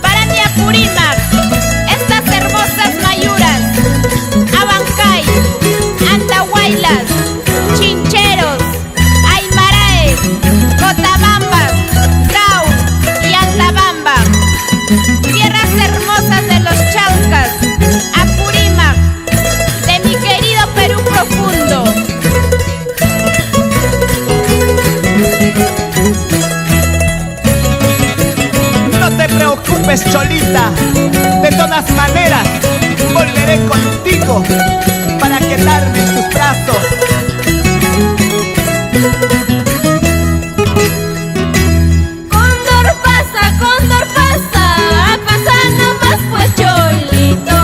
Para mi Apurímac, estas hermosas mayuras, Abancay, Andahuaylas, Chincheros, Aymaraes, Cotabambas, Grau y Antabamba, tierras hermosas de los Chaucas, Apurímac, de mi querido Perú profundo. No te preocupes, Cholita, de todas maneras volveré contigo para quedarme en tus brazos. Cóndor pasa, pasa nomás pues Cholito,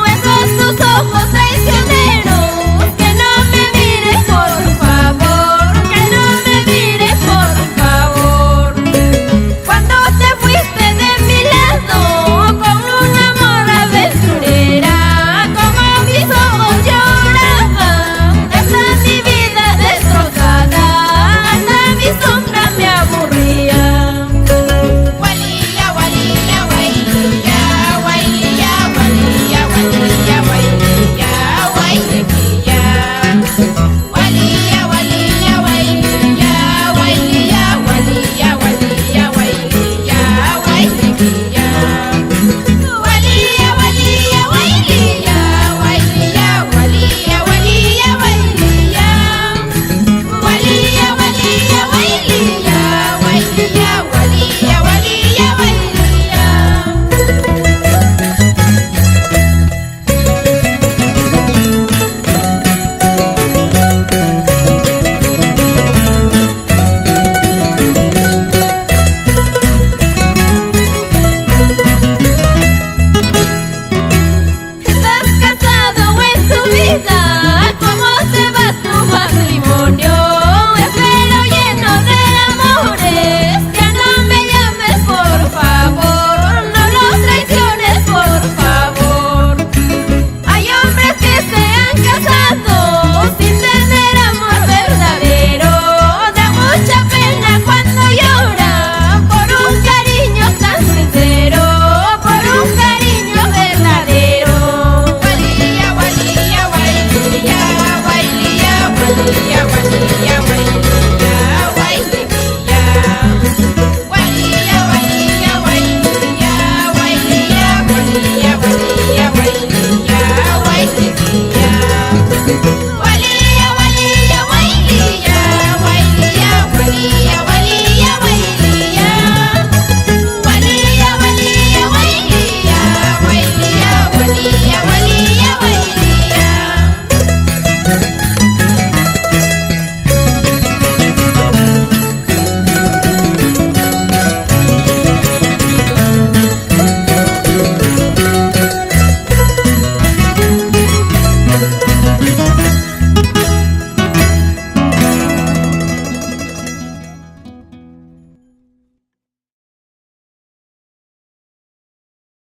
esos tus ojos traicioneros, que no me mires por favor, que no me mires por favor. Cuando te fuiste de mi lado, con un amor aventurera, como mis ojos lloraban, hasta mi vida destrozada, hasta mi sombra me aburría. ¿Cómo se va tu matrimonio? Espero lleno de amores, que no me llames por favor, no los traiciones por favor. Hay hombres que se han casado sin tener amor verdadero, da mucha pena cuando lloran por un cariño tan sincero, por un cariño verdadero.